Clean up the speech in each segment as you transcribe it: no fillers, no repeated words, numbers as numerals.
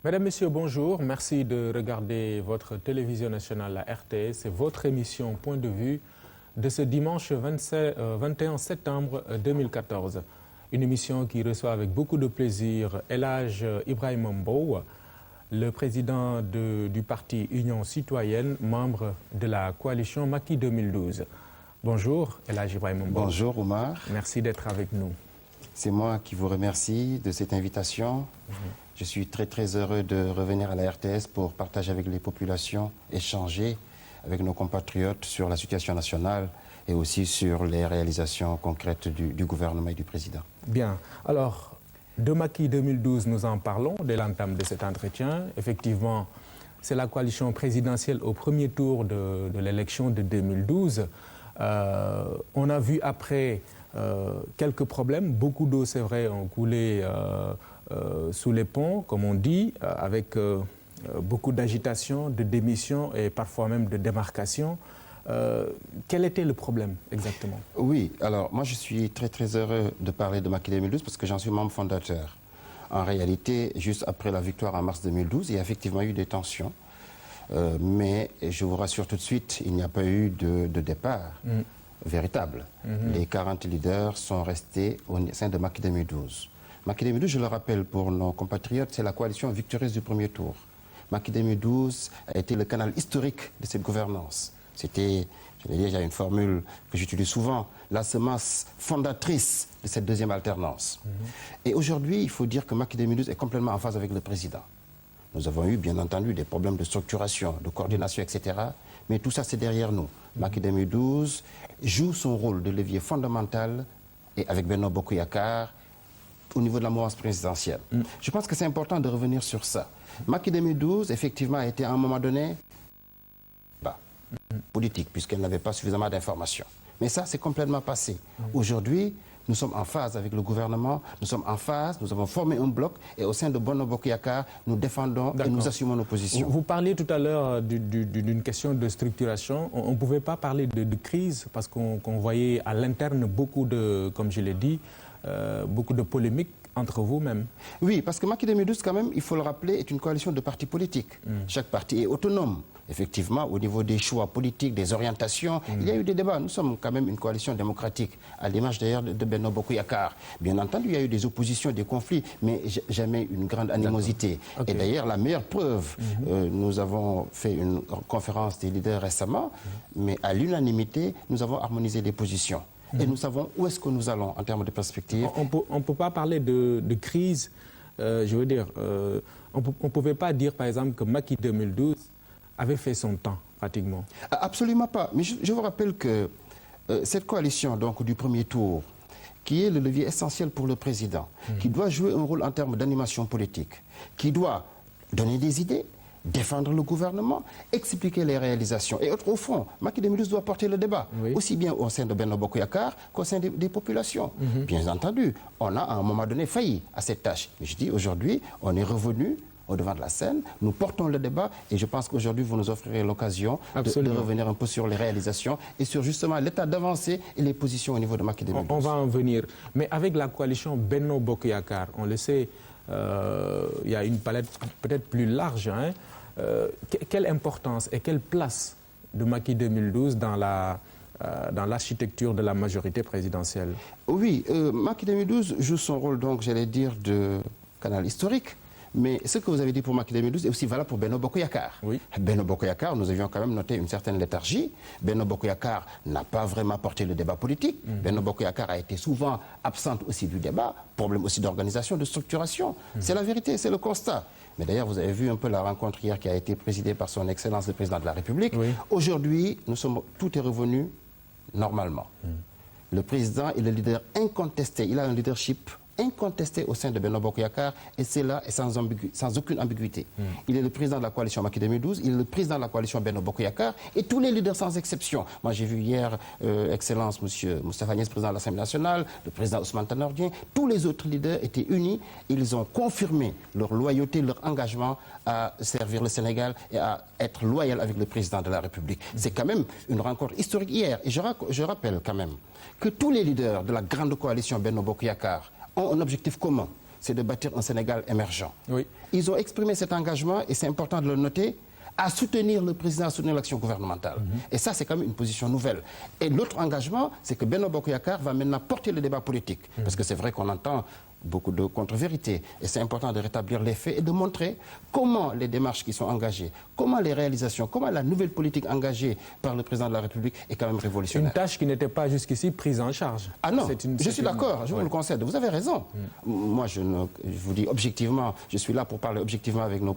Mesdames, Messieurs, bonjour. Merci de regarder votre télévision nationale, la RTS. C'est votre émission Point de vue de ce dimanche 21 septembre 2014. Une émission qui reçoit avec beaucoup de plaisir El Hadj Ibrahima Mbow, le président du parti Union Citoyenne, membre de la coalition Macky 2012. Bonjour El Hadj Ibrahima Mbow. Bonjour Oumar. Merci d'être avec nous. C'est moi qui vous remercie de cette invitation. Je suis très heureux de revenir à la RTS pour partager avec les populations, échanger avec nos compatriotes sur la situation nationale et aussi sur les réalisations concrètes du gouvernement et du président. Bien. Alors, de Macky 2012, nous en parlons dès l'entame de cet entretien. Effectivement, c'est la coalition présidentielle au premier tour de l'élection de 2012. On a vu après quelques problèmes. Beaucoup d'eau, c'est vrai, ont coulé sous les ponts, comme on dit, avec beaucoup d'agitation, de démission et parfois même de démarcation. Quel était le problème exactement? Oui, alors moi je suis très heureux de parler de Macky 2012 parce que j'en suis membre fondateur. En réalité, juste après la victoire en mars 2012, il y a effectivement eu des tensions. Mais je vous rassure tout de suite, il n'y a pas eu de départ véritable. Les 40 leaders sont restés au sein de Macky 2012. Macky 2012, je le rappelle pour nos compatriotes, c'est la coalition victorieuse du premier tour. Macky 2012 a été le canal historique de cette gouvernance. C'était, je l'ai dit, il y a une formule que j'utilise souvent, la semence fondatrice de cette deuxième alternance. Et aujourd'hui, il faut dire que Macky 2012 est complètement en phase avec le président. Nous avons eu, bien entendu, des problèmes de structuration, de coordination, etc. Mais tout ça, c'est derrière nous. Macky 2012 joue son rôle de levier fondamental et avec Benno Bokk Yakaar au niveau de la mouvance présidentielle. Je pense que c'est important de revenir sur ça. Macky 2012, effectivement, a été à un moment donné politique, puisqu'elle n'avait pas suffisamment d'informations. Mais ça, c'est complètement passé. Aujourd'hui, nous sommes en phase avec le gouvernement, nous sommes en phase, nous avons formé un bloc et au sein de Benno Bokk Yakaar, nous défendons et nous assumons nos positions. Vous parliez tout à l'heure d'une question de structuration. On ne pouvait pas parler de crise parce qu'on voyait à l'interne beaucoup de, comme je l'ai dit, beaucoup de polémiques entre vous-même. Oui, parce que Macky 2012, quand même, il faut le rappeler, est une coalition de partis politiques. Chaque parti est autonome. Effectivement, au niveau des choix politiques, des orientations, il y a eu des débats. Nous sommes quand même une coalition démocratique, à l'image d'ailleurs de Benno Bokk Yakaar. Bien entendu, il y a eu des oppositions, des conflits, mais jamais une grande animosité. Et d'ailleurs, la meilleure preuve, nous avons fait une conférence des leaders récemment, mais à l'unanimité, nous avons harmonisé les positions. Et nous savons où est-ce que nous allons en termes de perspective. On ne peut pas parler de crise, je veux dire, on ne pouvait pas dire par exemple que Macky 2012 avait fait son temps, pratiquement. Absolument pas. Mais je vous rappelle que cette coalition donc, du premier tour, qui est le levier essentiel pour le président, qui doit jouer un rôle en termes d'animation politique, qui doit donner des idées, défendre le gouvernement, expliquer les réalisations. Et au fond, Macky 2012 doit porter le débat, aussi bien au sein de Benno Bokk Yakaar qu'au sein des populations. Bien entendu, on a à un moment donné failli à cette tâche. Mais je dis aujourd'hui, on est revenu au devant de la scène, nous portons le débat et je pense qu'aujourd'hui vous nous offrirez l'occasion de revenir un peu sur les réalisations et sur justement l'état d'avancée et les positions au niveau de Macky 2012. On va en venir. Mais avec la coalition Benno Bokk Yakaar, on le sait, il y a une palette peut-être plus large. Hein. Quelle importance et quelle place de Macky 2012 dans l'architecture de la majorité présidentielle? Oui, Macky 2012 joue son rôle, donc, j'allais dire, de canal historique. Mais ce que vous avez dit pour Macky 2012 est aussi valable pour Benno Bokk Yakaar. Oui. Benno Bokk Yakaar, nous avions quand même noté une certaine léthargie. Benno Bokk Yakaar n'a pas vraiment porté le débat politique. Benno Bokk Yakaar a été souvent absente aussi du débat. Problème aussi d'organisation, de structuration. C'est la vérité, c'est le constat. Mais d'ailleurs, vous avez vu un peu la rencontre hier qui a été présidée par son Excellence le Président de la République. Oui. Aujourd'hui, tout est revenu normalement. Le Président est le leader incontesté. Il a un leadership incontesté au sein de Benno Bokk Yakaar, et c'est là et sans aucune ambiguïté. Il est le président de la coalition Macky 2012, il est le président de la coalition Benno Bokk Yakaar, et tous les leaders sans exception. Moi, j'ai vu hier, Excellence, M. Moustapha Niasse, président de l'Assemblée nationale, le président Ousmane Tanor Dieng, tous les autres leaders étaient unis. Ils ont confirmé leur loyauté, leur engagement à servir le Sénégal et à être loyal avec le président de la République. C'est quand même une rencontre historique hier. Et je rappelle quand même que tous les leaders de la grande coalition Benno Bokk Yakaar ont un objectif commun, c'est de bâtir un Sénégal émergent. Oui. Ils ont exprimé cet engagement, et c'est important de le noter, à soutenir le président, à soutenir l'action gouvernementale. Et ça, c'est quand même une position nouvelle. Et l'autre engagement, c'est que Benno Bokk Yakaar va maintenant porter le débat politique. Parce que c'est vrai qu'on entend beaucoup de contre-vérités. Et c'est important de rétablir les faits et de montrer comment les démarches qui sont engagées, comment les réalisations, comment la nouvelle politique engagée par le président de la République est quand même révolutionnaire. Une tâche qui n'était pas jusqu'ici prise en charge. Ah non, je suis d'accord, je vous le concède. Vous avez raison. Moi, je vous dis objectivement, je suis là pour parler objectivement avec nos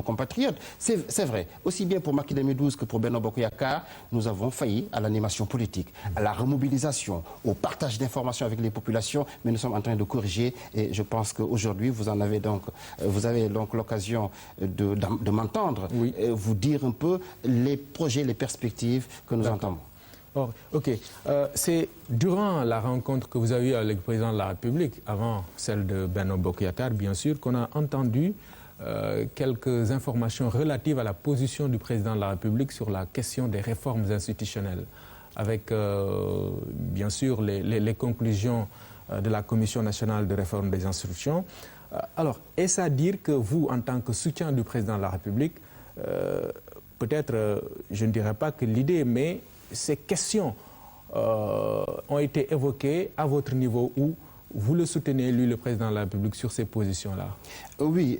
compatriotes. C'est vrai. Aussi bien pour Macky 2012 que pour Benno Bokk Yakaar, nous avons failli à l'animation politique, à la remobilisation, au partage d'informations avec les populations, mais nous sommes en train de corriger. Et je pense qu'aujourd'hui, vous avez donc l'occasion de m'entendre, vous dire un peu les projets, les perspectives que nous entendons. Oh, ok. C'est durant la rencontre que vous avez eue avec le président de la République, avant celle de Benno Bokk Yakaar, bien sûr, qu'on a entendu quelques informations relatives à la position du président de la République sur la question des réformes institutionnelles, avec bien sûr les conclusions de la Commission nationale de réforme des institutions. Alors, est-ce à dire que vous, en tant que soutien du président de la République, peut-être, je ne dirais pas que l'idée, mais ces questions ont été évoquées à votre niveau, où vous le soutenez, lui, le président de la République, sur ces positions-là? Oui,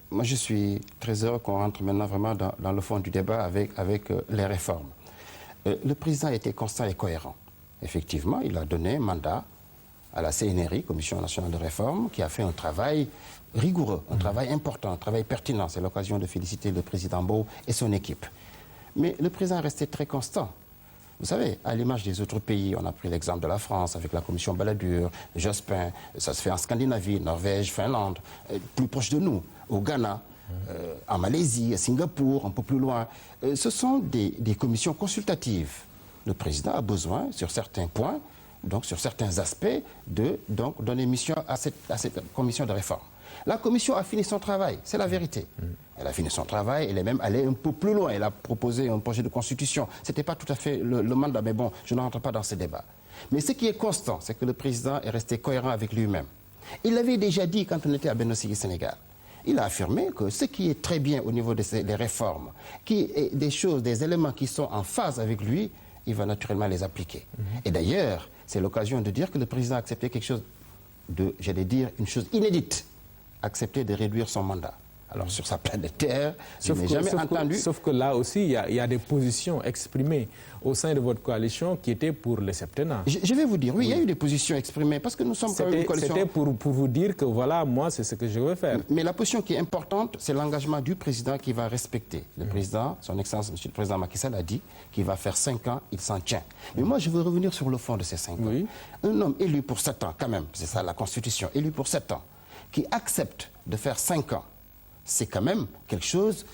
moi je suis très heureux qu'on rentre maintenant vraiment dans le fond du débat avec les réformes. Le président a été constant et cohérent. Effectivement, il a donné un mandat à la CNRI, Commission nationale de réforme, qui a fait un travail rigoureux, un travail important, un travail pertinent. C'est l'occasion de féliciter le président Mbow et son équipe. Mais le président est resté très constant. Vous savez, à l'image des autres pays, on a pris l'exemple de la France avec la commission Balladur, Jospin, ça se fait en Scandinavie, Norvège, Finlande, plus proche de nous, au Ghana, en Malaisie, à Singapour, un peu plus loin. Ce sont des commissions consultatives. Le président a besoin, sur certains points, donc sur certains aspects, de donner mission à cette commission de réforme. La commission a fini son travail, c'est la vérité. Elle a fini son travail, elle est même allée un peu plus loin. Elle a proposé un projet de constitution. Ce n'était pas tout à fait le mandat, mais bon, je ne rentre pas dans ce débat. Mais ce qui est constant, c'est que le président est resté cohérent avec lui-même. Il l'avait déjà dit quand on était à Benno Siggil Sénégal. Il a affirmé que ce qui est très bien au niveau des réformes, qui est des choses, des éléments qui sont en phase avec lui, il va naturellement les appliquer. Et d'ailleurs, c'est l'occasion de dire que le président a accepté quelque chose de, j'allais dire, une chose inédite, accepter de réduire son mandat. Alors sur sa planète Terre, je n'ai jamais entendu... Sauf que là aussi, il y a des positions exprimées au sein de votre coalition qui étaient pour le septennat. Je vais vous dire, oui, il y a eu des positions exprimées, parce que nous sommes quand même une coalition... C'était pour vous dire que voilà, moi, c'est ce que je veux faire. Mais la position qui est importante, c'est l'engagement du président qui va respecter. Le président, son Excellence, Monsieur le Président Macky Sall a dit qu'il va faire 5 ans, il s'en tient. Mais moi, je veux revenir sur le fond de ces 5 ans. Un homme élu pour 7 ans, quand même, c'est ça la Constitution, élu pour 7 ans, qui accepte de faire 5 ans, c'est quand même quelque chose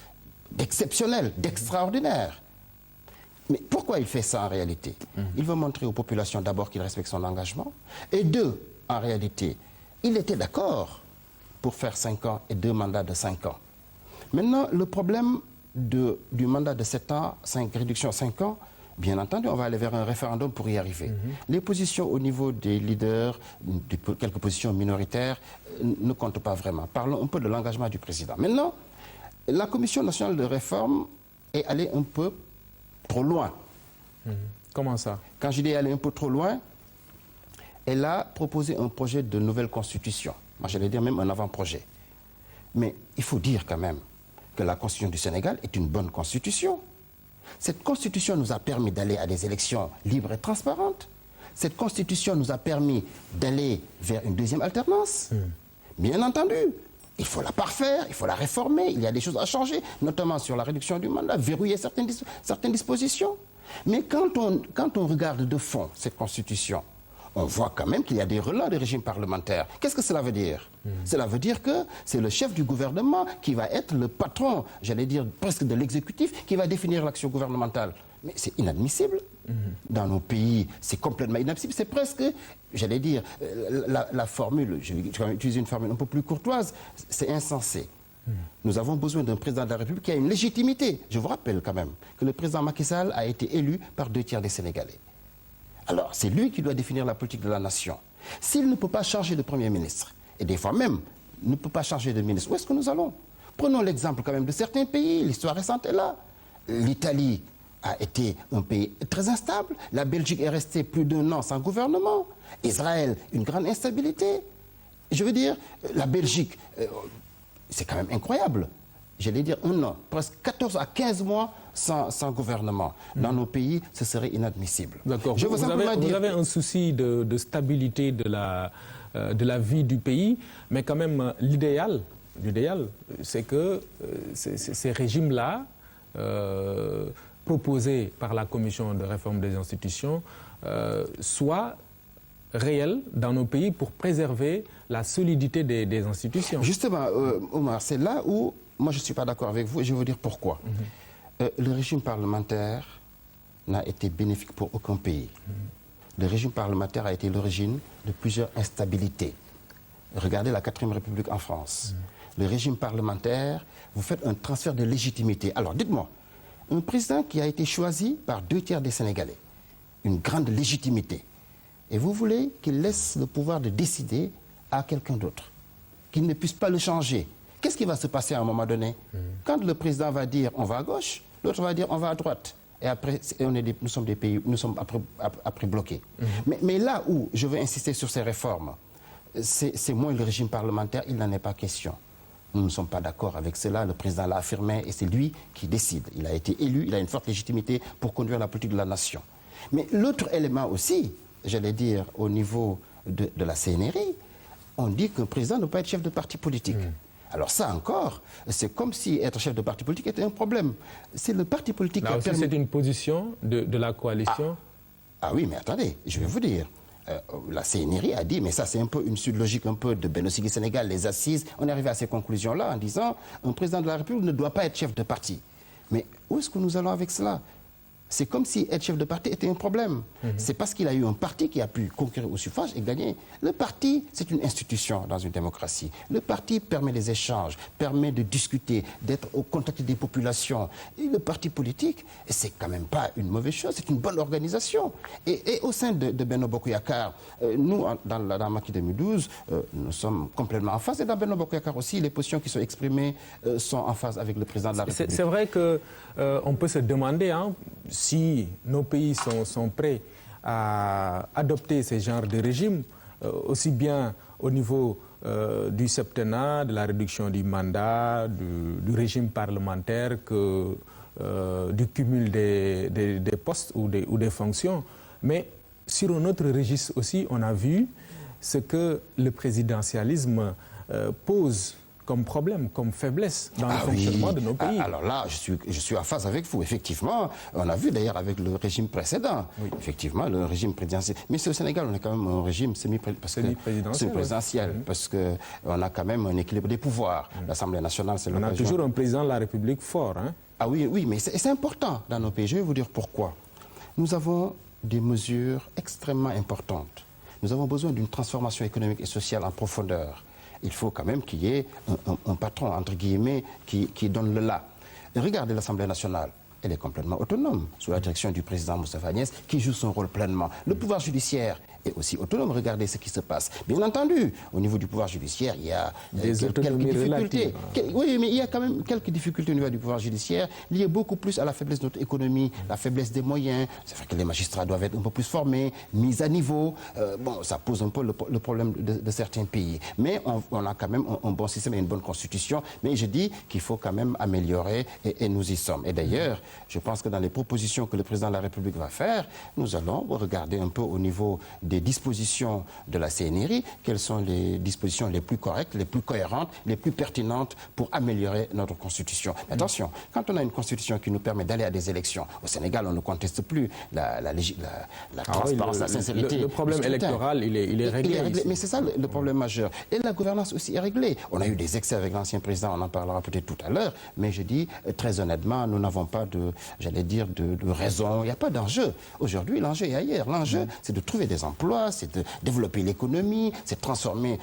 d'exceptionnel, d'extraordinaire. Mais pourquoi il fait ça en réalité? Il veut montrer aux populations d'abord qu'il respecte son engagement. Et deux, en réalité, il était d'accord pour faire 5 ans et 2 mandats de 5 ans. Maintenant, le problème du mandat de 7 ans, réduction à 5 ans, bien entendu, on va aller vers un référendum pour y arriver. Les positions au niveau des leaders, quelques positions minoritaires, ne comptent pas vraiment. Parlons un peu de l'engagement du président. Maintenant, la Commission nationale de réforme est allée un peu trop loin. Comment ça? Quand je dis aller un peu trop loin, elle a proposé un projet de nouvelle constitution. Moi, j'allais dire même un avant-projet. Mais il faut dire quand même que la Constitution du Sénégal est une bonne constitution. Cette constitution nous a permis d'aller à des élections libres et transparentes. Cette constitution nous a permis d'aller vers une deuxième alternance. Bien entendu, il faut la parfaire, il faut la réformer, il y a des choses à changer, notamment sur la réduction du mandat, verrouiller certaines dispositions. Mais quand on regarde de fond cette constitution, on voit quand même qu'il y a des relents de régime parlementaire. Qu'est-ce que cela veut dire? Cela veut dire que c'est le chef du gouvernement qui va être le patron, j'allais dire presque de l'exécutif, qui va définir l'action gouvernementale. Mais c'est inadmissible. Dans nos pays, c'est complètement inadmissible. C'est presque, j'allais dire, la formule, je vais utiliser une formule un peu plus courtoise, c'est insensé. Nous avons besoin d'un président de la République qui a une légitimité. Je vous rappelle quand même que le président Macky Sall a été élu par 2/3 des Sénégalais. Alors, c'est lui qui doit définir la politique de la nation. S'il ne peut pas changer de Premier ministre, et des fois même ne peut pas changer de ministre, où est-ce que nous allons? Prenons l'exemple quand même de certains pays, l'histoire récente est là. L'Italie a été un pays très instable, la Belgique est restée plus d'1 an sans gouvernement, Israël, une grande instabilité. Je veux dire, la Belgique, c'est quand même incroyable. J'allais dire 1 an, presque 14 à 15 mois sans gouvernement. Dans nos pays, ce serait inadmissible. D'accord. Vous avez un souci de stabilité de la vie du pays, mais quand même l'idéal, c'est que ces régimes-là, proposés par la Commission de réforme des institutions, soient réels dans nos pays pour préserver la solidité des institutions. Justement, Omar, c'est là où moi je ne suis pas d'accord avec vous et je vais vous dire pourquoi. Le régime parlementaire n'a été bénéfique pour aucun pays. Le régime parlementaire a été l'origine de plusieurs instabilités. Regardez la 4e République en France. Le régime parlementaire, vous faites un transfert de légitimité. Alors dites-moi, un président qui a été choisi par 2/3 des Sénégalais, une grande légitimité, et vous voulez qu'il laisse le pouvoir de décider à quelqu'un d'autre, qu'il ne puisse pas le changer. Qu'est-ce qui va se passer à un moment donné? Quand le président va dire on va à gauche, l'autre va dire on va à droite. Et après, nous sommes des pays, nous sommes après bloqués. Mais là où je veux insister sur ces réformes, c'est moins le régime parlementaire, il n'en est pas question. Nous ne sommes pas d'accord avec cela, le président l'a affirmé et c'est lui qui décide. Il a été élu, il a une forte légitimité pour conduire la politique de la nation. Mais l'autre élément aussi, j'allais dire au niveau de la CNRI, on dit qu'un président ne peut pas être chef de parti politique. Alors ça encore, c'est comme si être chef de parti politique était un problème. C'est le parti politique qui a permis... C'est une position de la coalition. Ah oui, mais attendez, je vais vous dire. La CNRI a dit, mais ça c'est un peu une suite logique un peu de Benno Siggil Sénégal, les assises. On est arrivé à ces conclusions-là en disant un président de la République ne doit pas être chef de parti. Mais où est-ce que nous allons avec cela? C'est comme si être chef de parti était un problème. C'est parce qu'il a eu un parti qui a pu conquérir au suffrage et gagner. Le parti, c'est une institution dans une démocratie. Le parti permet des échanges, permet de discuter, d'être au contact des populations. Et le parti politique, c'est quand même pas une mauvaise chose, c'est une bonne organisation. Et au sein de Benno Bokk Yakaar, nous, dans Macky 2012, nous sommes complètement en phase. Et dans Benno Bokk Yakaar aussi, les positions qui sont exprimées sont en phase avec le président de la République. C'est vrai qu'on peut se demander si nos pays sont prêts à adopter ce genre de régime, aussi bien au niveau du septennat, de la réduction du mandat, du régime parlementaire que du cumul des postes ou des fonctions. Mais sur un autre registre aussi, on a vu ce que le présidentialisme pose comme problème, comme faiblesse dans le fonctionnement de nos pays. Alors là, je suis en phase avec vous. Effectivement, on a vu d'ailleurs avec le régime précédent, effectivement, le régime présidentiel. Mais au Sénégal, on est quand même un régime semi-présidentiel, parce qu'on a quand même un équilibre des pouvoirs. L'Assemblée nationale, c'est l'occasion. On a toujours un président de la République fort. Ah oui, mais c'est important dans nos pays. Je vais vous dire pourquoi. Nous avons des mesures extrêmement importantes. Nous avons besoin d'une transformation économique et sociale en profondeur. Il faut quand même qu'il y ait un patron, entre guillemets, qui donne le là. Et regardez l'Assemblée nationale. Elle est complètement autonome, sous la direction du président Moustapha Niasse, qui joue son rôle pleinement. Le pouvoir judiciaire est aussi autonome. Regardez ce qui se passe. Bien entendu, au niveau du pouvoir judiciaire, il y a quelques difficultés. Oui, mais il y a quand même quelques difficultés au niveau du pouvoir judiciaire, liées beaucoup plus à la faiblesse de notre économie, la faiblesse des moyens. C'est vrai que les magistrats doivent être un peu plus formés, mis à niveau. Bon, ça pose un peu le problème de certains pays. Mais on a quand même un bon système et une bonne constitution. Mais je dis qu'il faut quand même améliorer et nous y sommes. Et d'ailleurs, je pense que dans les propositions que le président de la République va faire, nous allons regarder un peu au niveau des dispositions de la CNRI, quelles sont les dispositions les plus correctes, les plus cohérentes, les plus pertinentes pour améliorer notre Constitution. Mais attention, quand on a une Constitution qui nous permet d'aller à des élections, au Sénégal, on ne conteste plus la transparence, la sincérité. Le problème électoral, il est réglé. Mais c'est ça le problème majeur. Et la gouvernance aussi est réglée. On a eu des excès avec l'ancien président, on en parlera peut-être tout à l'heure, mais je dis très honnêtement, nous n'avons pas de raison, il n'y a pas d'enjeu. Aujourd'hui, l'enjeu est ailleurs. L'enjeu, c'est de trouver des emplois, c'est de développer l'économie, c'est de transformer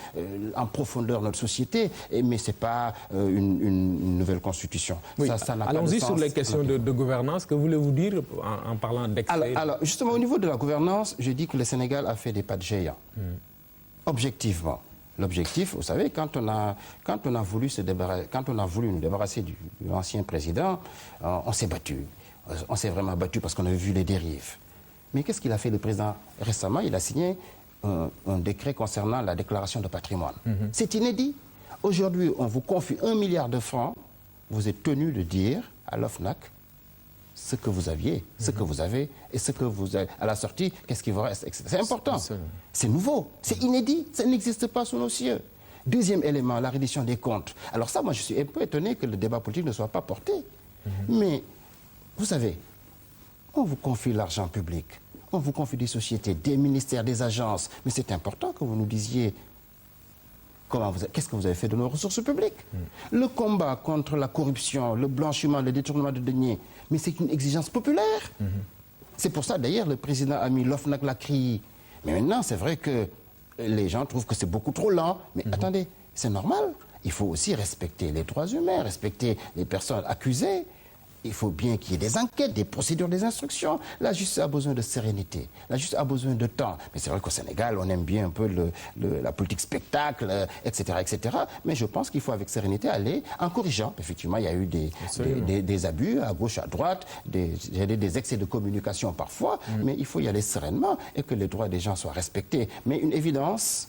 en profondeur notre société, mais ce n'est pas une nouvelle constitution. Oui. Ça n'a pas de Allons-y sens. sur les questions de gouvernance. Que voulez-vous dire en parlant d'excès? Alors, justement, au niveau de la gouvernance, je dis que le Sénégal a fait des pas de géant. Objectivement. L'objectif, vous savez, quand on a voulu nous débarrasser de l'ancien président, on s'est battu. On s'est vraiment battu parce qu'on avait vu les dérives. Mais qu'est-ce qu'il a fait le président récemment? Il a signé un décret concernant la déclaration de patrimoine. C'est inédit. Aujourd'hui, on vous confie 1 milliard de francs. Vous êtes tenu de dire à l'OFNAC ce que vous aviez, ce que vous avez et ce que vous avez. À la sortie, qu'est-ce qui vous reste, etc. C'est important. C'est nouveau. C'est inédit. Ça n'existe pas sous nos cieux. Deuxième élément, la reddition des comptes. Alors ça, moi, je suis un peu étonné que le débat politique ne soit pas porté. Mais, vous savez, on vous confie l'argent public, on vous confie des sociétés, des ministères, des agences. Mais c'est important que vous nous disiez qu'est-ce que vous avez fait de nos ressources publiques. Le combat contre la corruption, le blanchiment, le détournement de deniers, mais c'est une exigence populaire. C'est pour ça, d'ailleurs, le président a mis l'OFNAC la CRI. Mais maintenant, c'est vrai que les gens trouvent que c'est beaucoup trop lent. Mais attendez, c'est normal. Il faut aussi respecter les droits humains, respecter les personnes accusées. Il faut bien qu'il y ait des enquêtes, des procédures, des instructions. La justice a besoin de sérénité. La justice a besoin de temps. Mais c'est vrai qu'au Sénégal, on aime bien un peu la politique spectacle, etc., etc. Mais je pense qu'il faut avec sérénité aller en corrigeant. Effectivement, il y a eu des abus à gauche, à droite, des excès de communication parfois. Mais il faut y aller sereinement et que les droits des gens soient respectés. Mais une évidence,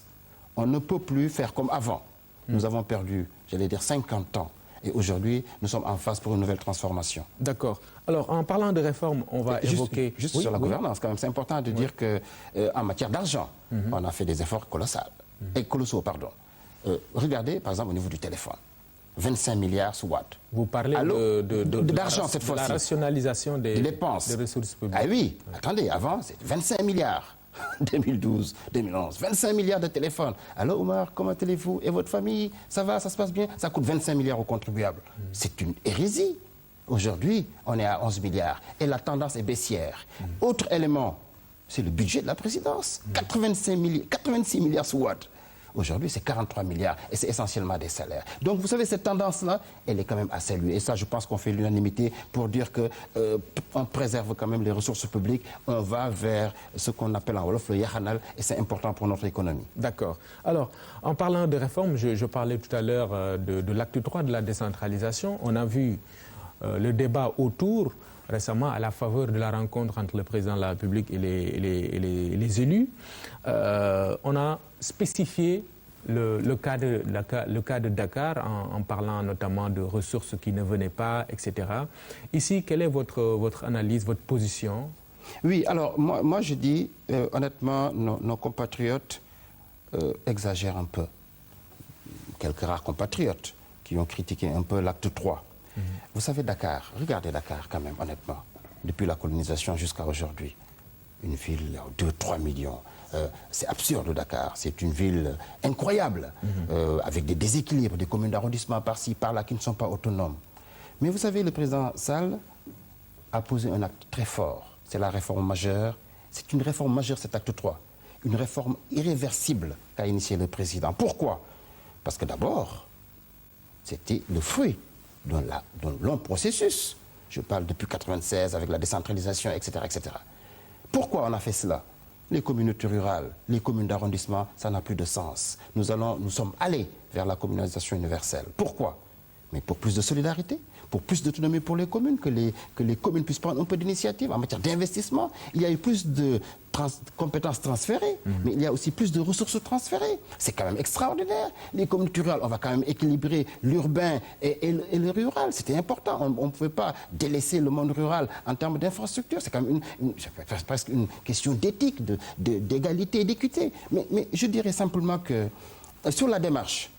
on ne peut plus faire comme avant. Nous avons perdu, j'allais dire, 50 ans. Et aujourd'hui, nous sommes en phase pour une nouvelle transformation. D'accord. Alors, en parlant de réforme, on va évoquer... Juste sur la gouvernance, quand même, c'est important de dire qu'en matière d'argent, on a fait des efforts colossaux. Regardez, par exemple, au niveau du téléphone. 25 milliards sous Watt. Vous parlez d'argent cette fois-ci. La rationalisation des dépenses. Des ressources publiques. Ah oui, attendez, avant, c'était 25 milliards. 2012, 2011, 25 milliards de téléphones. Alors Omar, comment allez-vous? Et votre famille? Ça va, ça se passe bien? Ça coûte 25 milliards aux contribuables. C'est une hérésie. Aujourd'hui, on est à 11 milliards et la tendance est baissière. Autre élément, c'est le budget de la présidence. 86 milliards sous Watt. Aujourd'hui, c'est 43 milliards et c'est essentiellement des salaires. Donc, vous savez, cette tendance-là, elle est quand même à saluer. Et ça, je pense qu'on fait l'unanimité pour dire qu'on préserve quand même les ressources publiques. On va vers ce qu'on appelle en Wolof le Yahanal et c'est important pour notre économie. D'accord. Alors, en parlant de réforme, je parlais tout à l'heure de l'acte 3 de la décentralisation. On a vu le débat autour récemment à la faveur de la rencontre entre le président de la République et les élus. On a spécifié le cas de Dakar en parlant notamment de ressources qui ne venaient pas, etc. Ici, quelle est votre analyse, votre position? Oui, alors moi je dis honnêtement, nos compatriotes exagèrent un peu. Quelques rares compatriotes qui ont critiqué un peu l'acte 3. Vous savez, Dakar, regardez Dakar quand même, honnêtement, depuis la colonisation jusqu'à aujourd'hui. Une ville, 2-3 millions. C'est absurde, Dakar. C'est une ville incroyable, avec des déséquilibres, des communes d'arrondissement par-ci, par-là, qui ne sont pas autonomes. Mais vous savez, le président Sall a posé un acte très fort. C'est la réforme majeure. C'est une réforme majeure, cet acte 3. Une réforme irréversible qu'a initié le président. Pourquoi? Parce que d'abord, c'était le fruit d'un long processus. Je parle depuis 1996 avec la décentralisation, etc., etc. Pourquoi on a fait cela? Les communautés rurales, les communes d'arrondissement, ça n'a plus de sens. Nous sommes allés vers la communalisation universelle. Pourquoi? Mais pour plus de solidarité, pour plus d'autonomie pour les communes, que les communes puissent prendre un peu d'initiative en matière d'investissement. Il y a eu plus de compétences transférées, mais il y a aussi plus de ressources transférées. C'est quand même extraordinaire. Les communautés rurales, on va quand même équilibrer l'urbain et le rural. C'était important. On ne pouvait pas délaisser le monde rural en termes d'infrastructure. C'est quand même presque une question d'éthique, d'égalité et d'équité. Mais je dirais simplement que sur la démarche,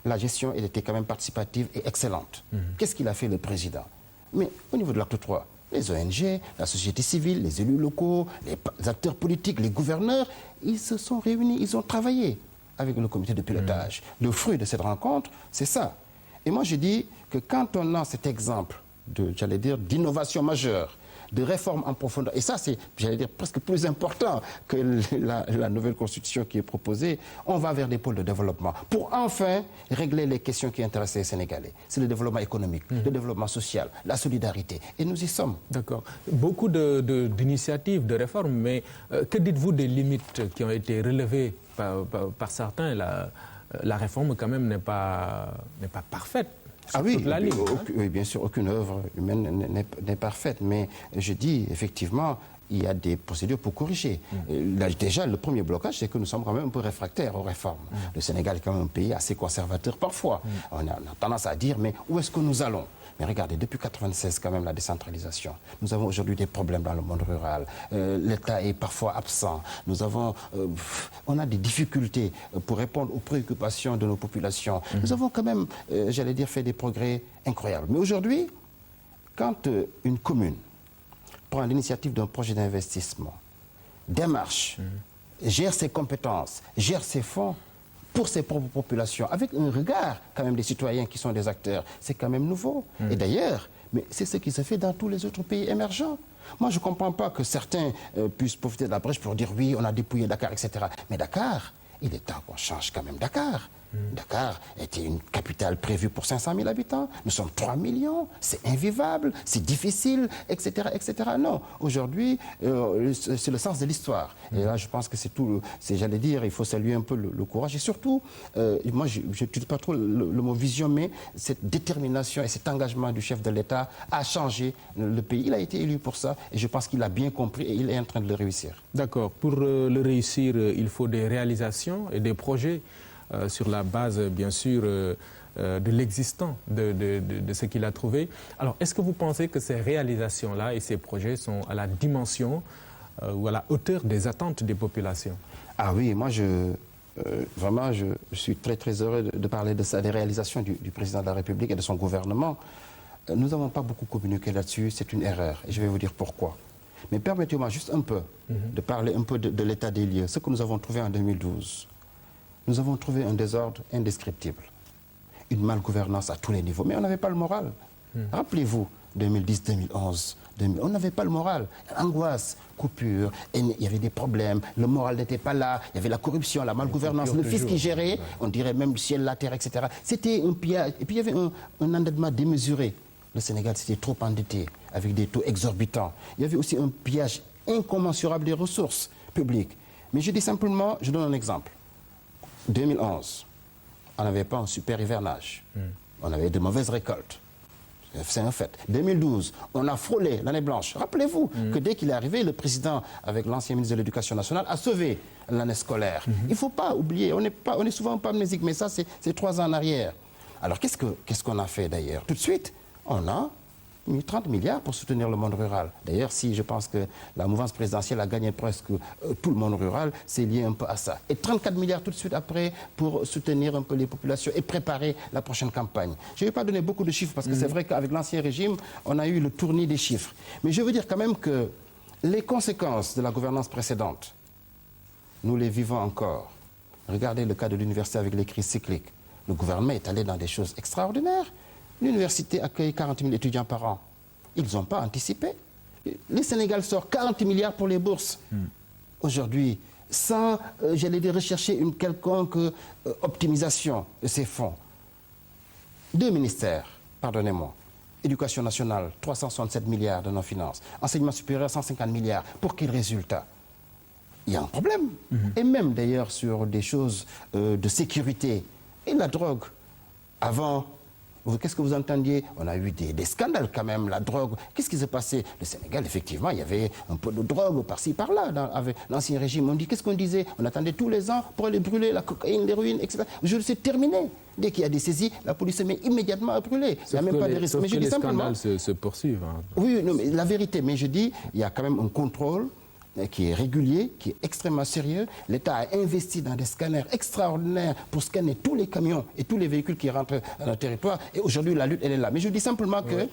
la gestion, elle était quand même participative et excellente. Qu'est-ce qu'il a fait le président? Mais au niveau de l'acte 3, les ONG, la société civile, les élus locaux, les acteurs politiques, les gouverneurs, ils se sont réunis, ils ont travaillé avec le comité de pilotage. Le fruit de cette rencontre, c'est ça. Et moi, je dis que quand on a cet exemple j'allais dire, d'innovation majeure, de réforme en profondeur. Et ça, c'est, j'allais dire, presque plus important que la nouvelle constitution qui est proposée. On va vers des pôles de développement pour enfin régler les questions qui intéressent les Sénégalais. C'est le développement économique, le développement social, la solidarité. Et nous y sommes. D'accord. Beaucoup d'initiatives, de réformes, mais que dites-vous des limites qui ont été relevées par certains? La réforme, quand même, n'est pas parfaite. Ah oui, la ligne, oui, bien sûr, aucune œuvre humaine n'est parfaite, mais je dis effectivement, il y a des procédures pour corriger. Là, déjà, le premier blocage, c'est que nous sommes quand même un peu réfractaires aux réformes. Le Sénégal est quand même un pays assez conservateur parfois. On a tendance à dire, mais où est-ce que nous allons? Mais regardez, depuis 1996, quand même, la décentralisation. Nous avons aujourd'hui des problèmes dans le monde rural. L'État est parfois absent. On a des difficultés pour répondre aux préoccupations de nos populations. Nous avons quand même, j'allais dire, fait des progrès incroyables. Mais aujourd'hui, quand une commune prend l'initiative d'un projet d'investissement, démarche, gère ses compétences, gère ses fonds, pour ses propres populations, avec un regard quand même des citoyens qui sont des acteurs, c'est quand même nouveau. Et d'ailleurs, mais c'est ce qui se fait dans tous les autres pays émergents. Moi, je ne comprends pas que certains puissent profiter de la brèche pour dire oui, on a dépouillé Dakar, etc. Mais Dakar, il est temps qu'on change quand même Dakar. Dakar était une capitale prévue pour 500 000 habitants. Nous sommes 3 millions. C'est invivable, c'est difficile, etc., etc. Non, aujourd'hui, c'est le sens de l'histoire. Et là, je pense que c'est tout. J'allais dire, il faut saluer un peu le courage. Et surtout, moi, je n'utilise pas trop le mot vision, mais cette détermination et cet engagement du chef de l'État à changer le pays. Il a été élu pour ça. Et je pense qu'il a bien compris et il est en train de le réussir. D'accord. Pour le réussir, il faut des réalisations et des projets. Sur la base, bien sûr, de l'existant, de ce qu'il a trouvé. Alors, est-ce que vous pensez que ces réalisations-là et ces projets sont à la dimension ou à la hauteur des attentes des populations? Ah oui, moi, vraiment, je suis très, très heureux de parler de ça, des réalisations du président de la République et de son gouvernement. Nous n'avons pas beaucoup communiqué là-dessus, c'est une erreur. Et je vais vous dire pourquoi. Mais permettez-moi juste un peu de parler un peu de l'état des lieux, ce que nous avons trouvé en 2012. Nous avons trouvé un désordre indescriptible, une malgouvernance à tous les niveaux. Mais on n'avait pas le moral. Rappelez-vous, 2010, 2011, on n'avait pas le moral. Angoisse, coupure, il y avait des problèmes, le moral n'était pas là, il y avait la corruption, la malgouvernance, le fils qui gérait, on dirait même le ciel, la terre, etc. C'était un pillage. Et puis il y avait un endettement démesuré. Le Sénégal s'était trop endetté, avec des taux exorbitants. Il y avait aussi un pillage incommensurable des ressources publiques. Mais je dis simplement, je donne un exemple. 2011, on n'avait pas un super hivernage. On avait de mauvaises récoltes. C'est un fait. 2012, on a frôlé l'année blanche. Rappelez-vous que dès qu'il est arrivé, le président, avec l'ancien ministre de l'Éducation nationale, a sauvé l'année scolaire. Il ne faut pas oublier, on est souvent pas amnésique, mais ça, c'est 3 ans en arrière. Alors, qu'est-ce qu'on a fait d'ailleurs? Tout de suite, on a mis 30 milliards pour soutenir le monde rural. D'ailleurs, si je pense que la mouvance présidentielle a gagné presque tout le monde rural, c'est lié un peu à ça. Et 34 milliards tout de suite après pour soutenir un peu les populations et préparer la prochaine campagne. Je ne vais pas donner beaucoup de chiffres parce que c'est vrai qu'avec l'ancien régime, on a eu le tournis des chiffres. Mais je veux dire quand même que les conséquences de la gouvernance précédente, nous les vivons encore. Regardez le cas de l'université avec les crises cycliques. Le gouvernement est allé dans des choses extraordinaires. L'université accueille 40 000 étudiants par an. Ils n'ont pas anticipé. Le Sénégal sort 40 milliards pour les bourses. Aujourd'hui, sans, j'allais dire, rechercher une quelconque optimisation de ces fonds. 2 ministères, pardonnez-moi. Éducation nationale, 367 milliards de nos finances. Enseignement supérieur, 150 milliards. Pour quel résultat? Il y a un problème. Et même d'ailleurs sur des choses de sécurité. Et la drogue, avant Qu'est-ce que vous entendiez? On a eu des scandales quand même, la drogue. Qu'est-ce qui s'est passé? Le Sénégal, effectivement, il y avait un peu de drogue par-ci, par-là, avec l'ancien régime. On dit, qu'est-ce qu'on disait? On attendait tous les ans pour aller brûler la cocaïne, l'héroïne, etc. Aujourd'hui, c'est terminé. Dès qu'il y a des saisies, la police se met immédiatement à brûler. Il n'y a même pas de risque. Mais je dis simplement... les scandales se poursuivent. Hein. Oui, non, mais la vérité, mais je dis, il y a quand même un contrôle qui est régulier, qui est extrêmement sérieux. L'État a investi dans des scanners extraordinaires pour scanner tous les camions et tous les véhicules qui rentrent dans le territoire. Et aujourd'hui, la lutte, elle est là. Mais je dis simplement que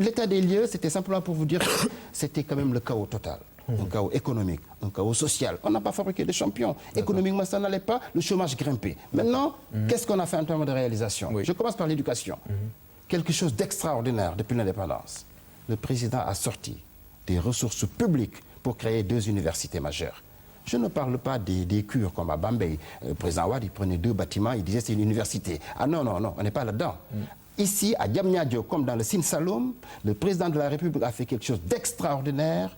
l'état des lieux, c'était simplement pour vous dire que c'était quand même le chaos total. Un chaos économique, un chaos social. On n'a pas fabriqué de champions. Économiquement, ça n'allait pas, le chômage grimpait. Maintenant, qu'est-ce qu'on a fait en termes de réalisation? Je commence par l'éducation. Quelque chose d'extraordinaire depuis l'indépendance. Le président a sorti des ressources publiques pour créer 2 universités majeures. Je ne parle pas des cures comme à Bambey. Le président Ouad, il prenait 2 bâtiments, il disait c'est une université. Ah non, non, non, on n'est pas là-dedans. Ici, à Diamniadio, comme dans le Sine Saloum, le président de la République a fait quelque chose d'extraordinaire.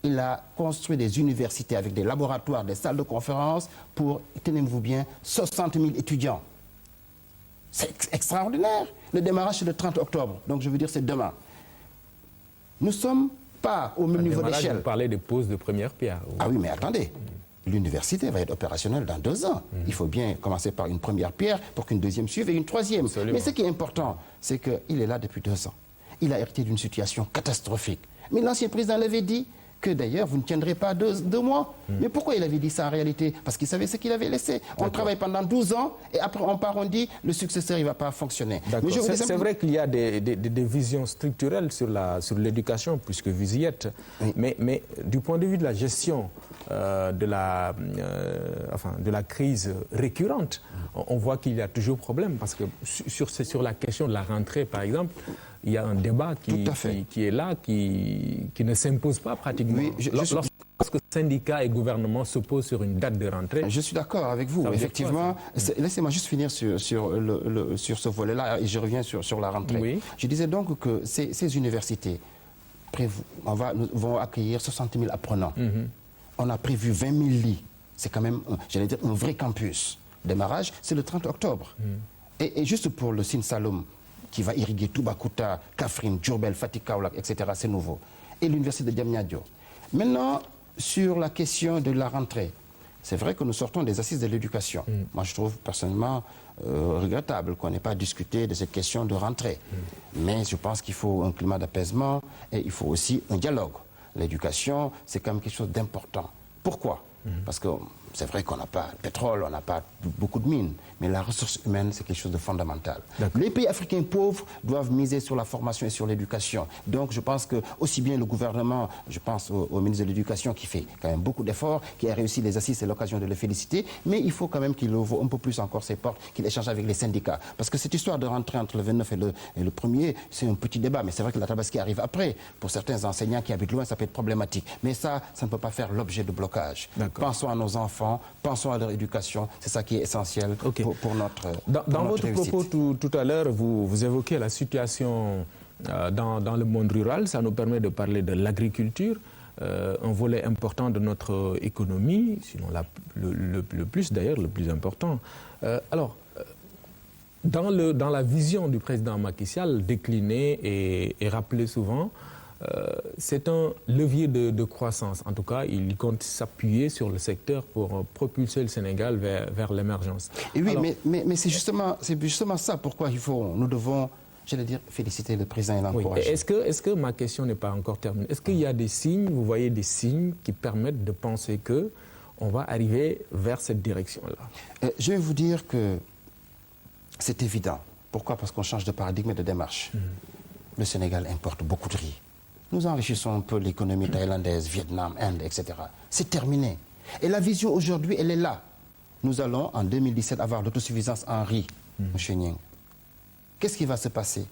Il a construit des universités avec des laboratoires, des salles de conférence pour, tenez-vous bien, 60 000 étudiants. C'est extraordinaire. Le démarrage, c'est le 30 octobre. Donc, je veux dire, c'est demain. Nous sommes pas au même niveau d'échelle. Vous parlez des poses de première pierre. Ah oui, mais attendez. L'université va être opérationnelle dans 2 ans. Il faut bien commencer par une première pierre pour qu'une deuxième suive et une troisième. Absolument. Mais ce qui est important, c'est qu'il est là depuis 2 ans. Il a hérité d'une situation catastrophique. Mais l'ancien président l'avait dit que d'ailleurs, vous ne tiendrez pas 2 mois. Mais pourquoi il avait dit ça en réalité? Parce qu'il savait ce qu'il avait laissé. On travaille pendant 12 ans et après on part, on dit le successeur, il ne va pas fonctionner. C'est vrai qu'il y a des visions structurelles sur l'éducation, puisque vous y êtes. Oui. Mais du point de vue de la gestion de la crise récurrente, on voit qu'il y a toujours problème. Parce que sur la question de la rentrée, par exemple, il y a un débat qui est là, qui ne s'impose pas pratiquement. Oui, lorsque syndicats et gouvernement s'opposent sur une date de rentrée. Je suis d'accord avec vous, effectivement. Laissez-moi juste finir sur ce volet-là et je reviens sur la rentrée. Oui. Je disais donc que ces universités vont accueillir 60 000 apprenants. On a prévu 20 000 lits. C'est quand même, j'allais dire, un vrai campus. Démarrage, c'est le 30 octobre. Et juste pour le Sine Saloum, qui va irriguer Toubacouta, Kaffrine, Diourbel, Fatick, Kaolack, etc. C'est nouveau. Et l'université de Diamniadio. Maintenant, sur la question de la rentrée, c'est vrai que nous sortons des assises de l'éducation. Moi, je trouve personnellement regrettable qu'on n'ait pas discuté de cette question de rentrée. Mais je pense qu'il faut un climat d'apaisement et il faut aussi un dialogue. L'éducation, c'est quand même quelque chose d'important. Pourquoi? Parce que c'est vrai qu'on n'a pas de pétrole, on n'a pas beaucoup de mines, mais la ressource humaine, c'est quelque chose de fondamental. Les pays africains pauvres doivent miser sur la formation et sur l'éducation. Donc je pense que aussi bien le gouvernement, je pense au ministre de l'Éducation qui fait quand même beaucoup d'efforts, qui a réussi les assises, c'est l'occasion de le féliciter, mais il faut quand même qu'il ouvre un peu plus encore ses portes, qu'il échange avec les syndicats. Parce que cette histoire de rentrer entre le 29 et le 1er, c'est un petit débat, mais c'est vrai que la Tabaski arrive après. Pour certains enseignants qui habitent loin, ça peut être problématique. Mais ça ne peut pas faire l'objet de blocage. Pensons à nos enfants, pensons à leur éducation, c'est ça qui est essentiel pour notre Dans votre propos tout à l'heure, vous évoquez la situation dans le monde rural. Ça nous permet de parler de l'agriculture, un volet important de notre économie, sinon le plus d'ailleurs, le plus important. Alors, dans la vision du président Macky Sall, déclinée et rappelée souvent, c'est un levier de croissance. En tout cas, il compte s'appuyer sur le secteur pour propulser le Sénégal vers l'émergence. Et oui, alors, mais c'est justement ça pourquoi nous devons, j'allais dire, féliciter le président et l'encourager. Oui. Est-ce que ma question n'est pas encore terminée? Est-ce qu'il y a des signes, vous voyez des signes qui permettent de penser qu'on va arriver vers cette direction-là? Je vais vous dire que c'est évident. Pourquoi? Parce qu'on change de paradigme et de démarche. Le Sénégal importe beaucoup de riz. Nous enrichissons un peu l'économie thaïlandaise, Vietnam, Inde, etc. C'est terminé. Et la vision aujourd'hui, elle est là. Nous allons, en 2017, avoir l'autosuffisance en riz, M. Nying. Qu'est-ce qui va se passer?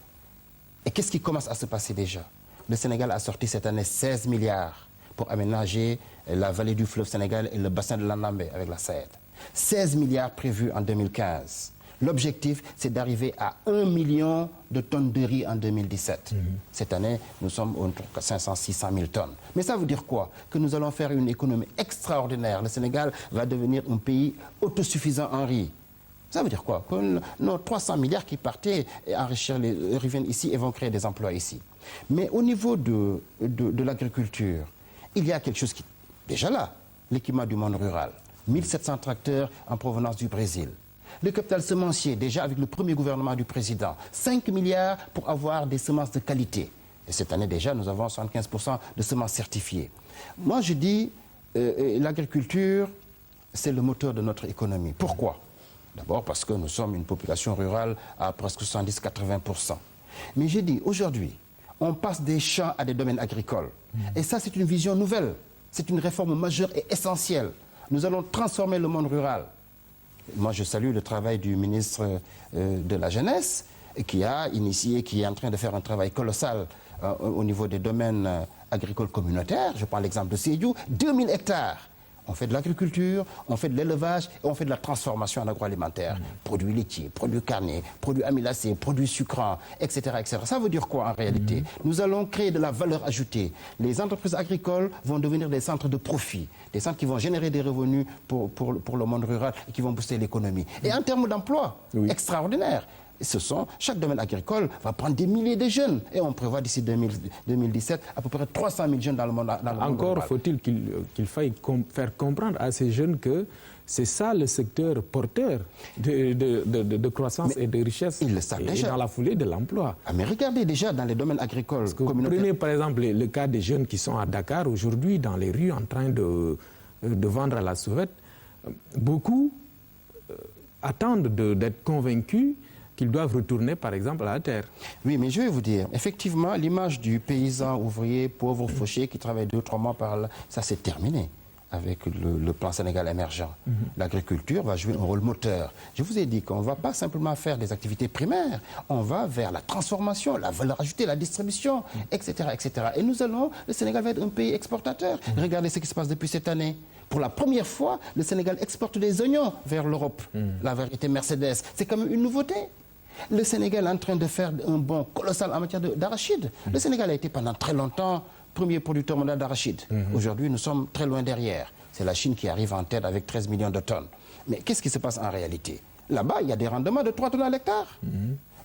Et qu'est-ce qui commence à se passer déjà? Le Sénégal a sorti cette année 16 milliards pour aménager la vallée du fleuve Sénégal et le bassin de l'Anambé avec la SAED. 16 milliards prévus en 2015. L'objectif, c'est d'arriver à 1 million de tonnes de riz en 2017. Cette année, nous sommes entre 500-600 000 tonnes. Mais ça veut dire quoi? Que nous allons faire une économie extraordinaire. Le Sénégal va devenir un pays autosuffisant en riz. Ça veut dire quoi? Que nos 300 milliards qui partaient et enrichir reviennent ici et vont créer des emplois ici. Mais au niveau de l'agriculture, il y a quelque chose qui est déjà là, l'équipement du monde rural. 1700 tracteurs en provenance du Brésil. Le capital semencier, déjà avec le premier gouvernement du président, 5 milliards pour avoir des semences de qualité. Et cette année déjà, nous avons 75% de semences certifiées. Moi, je dis, l'agriculture, c'est le moteur de notre économie. Pourquoi? D'abord parce que nous sommes une population rurale à presque 70-80%. Mais j'ai dit, aujourd'hui, on passe des champs à des domaines agricoles. Et ça, c'est une vision nouvelle. C'est une réforme majeure et essentielle. Nous allons transformer le monde rural. Moi, je salue le travail du ministre de la Jeunesse qui a initié, qui est en train de faire un travail colossal au niveau des domaines agricoles communautaires. Je prends l'exemple de Sédhiou, 2000 hectares. On fait de l'agriculture, on fait de l'élevage et on fait de la transformation en agroalimentaire. Produits laitiers, produits carnés, produits amylacés, produits sucrants, etc., etc. Ça veut dire quoi en réalité? Nous allons créer de la valeur ajoutée. Les entreprises agricoles vont devenir des centres de profit, des centres qui vont générer des revenus pour le monde rural et qui vont booster l'économie. Et en termes d'emploi, extraordinaire. Chaque domaine agricole va prendre des milliers de jeunes. Et on prévoit d'ici 2017 à peu près 300 000 jeunes dans le monde rural. Encore faut-il qu'il faille faire comprendre à ces jeunes que c'est ça le secteur porteur de croissance et de richesse. Ils le savent déjà. Et dans la foulée de l'emploi. Mais regardez déjà dans les domaines agricoles communautaires. Prenez par exemple le cas des jeunes qui sont à Dakar aujourd'hui dans les rues en train de vendre à la sauvette. Beaucoup attendent d'être convaincus qu'ils doivent retourner, par exemple, à la terre. Oui, mais je vais vous dire, effectivement, l'image du paysan ouvrier, pauvre, fauché, qui travaille 2 ou 3 mois par là, ça c'est terminé avec le plan Sénégal émergent. L'agriculture va jouer un rôle moteur. Je vous ai dit qu'on ne va pas simplement faire des activités primaires, on va vers la transformation, la valeur ajoutée, la distribution, etc., etc. Et le Sénégal va être un pays exportateur. Regardez ce qui se passe depuis cette année. Pour la première fois, le Sénégal exporte des oignons vers l'Europe. La variété Mercedes, c'est quand même une nouveauté. Le Sénégal est en train de faire un bond colossal en matière d'arachide. Le Sénégal a été pendant très longtemps premier producteur mondial d'arachide. Aujourd'hui, nous sommes très loin derrière. C'est la Chine qui arrive en tête avec 13 millions de tonnes. Mais qu'est-ce qui se passe en réalité? Là-bas, il y a des rendements de 3 tonnes à l'hectare.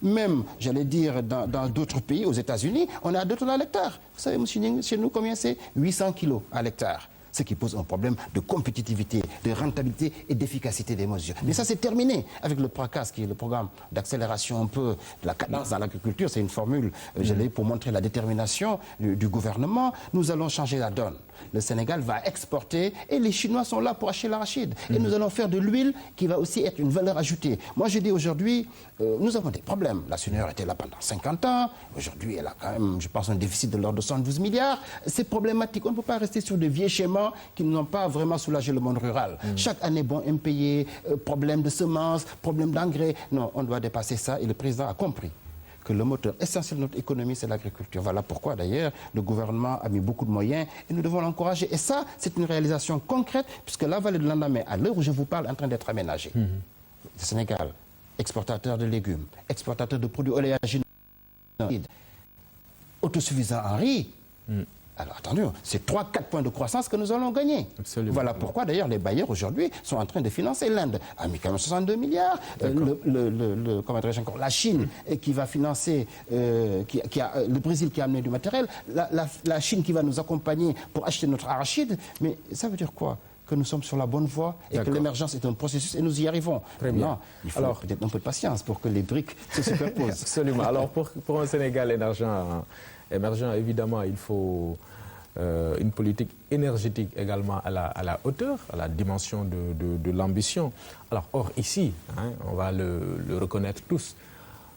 Même, j'allais dire, dans d'autres pays, aux États-Unis, on est à 2 tonnes à l'hectare. Vous savez, chez nous, combien c'est? 800 kilos à l'hectare. Ce qui pose un problème de compétitivité, de rentabilité et d'efficacité des mesures. Mais ça, c'est terminé avec le PRACAS, qui est le programme d'accélération un peu de la cadence dans l'agriculture. C'est une formule, pour montrer la détermination du gouvernement. Nous allons changer la donne. Le Sénégal va exporter et les Chinois sont là pour acheter l'arachide. Et nous allons faire de l'huile qui va aussi être une valeur ajoutée. Moi, je dis aujourd'hui, nous avons des problèmes. La Seigneur était là pendant 50 ans. Aujourd'hui, elle a quand même, je pense, un déficit de l'ordre de 112 milliards. C'est problématique. On ne peut pas rester sur des vieux schémas qui n'ont pas vraiment soulagé le monde rural. Chaque année, bon, impayé, problème de semences, problème d'engrais. Non, on doit dépasser ça et le président a compris que le moteur essentiel de notre économie, c'est l'agriculture. Voilà pourquoi, d'ailleurs, le gouvernement a mis beaucoup de moyens et nous devons l'encourager. Et ça, c'est une réalisation concrète, puisque la vallée de l'Andamé, à l'heure où je vous parle, est en train d'être aménagée. Le Sénégal, exportateur de légumes, exportateur de produits oléagineux, autosuffisant en riz. Alors, attendez, c'est 3-4 points de croissance que nous allons gagner. Absolument. Voilà pourquoi, d'ailleurs, les bailleurs, aujourd'hui, sont en train de financer. L'Inde a mis quand même 62 milliards. Comment dirais-je encore, la Chine, qui va financer, le Brésil qui a amené du matériel, la Chine qui va nous accompagner pour acheter notre arachide. Mais ça veut dire quoi? Que nous sommes sur la bonne voie et que l'émergence est un processus et nous y arrivons. Très bien. Non, il faut peut-être un peu de patience pour que les briques se superposent. Absolument. Alors, pour un Sénégal émergent, évidemment, il faut une politique énergétique également à la hauteur, à la dimension de l'ambition. Alors, or, ici, on va le reconnaître tous.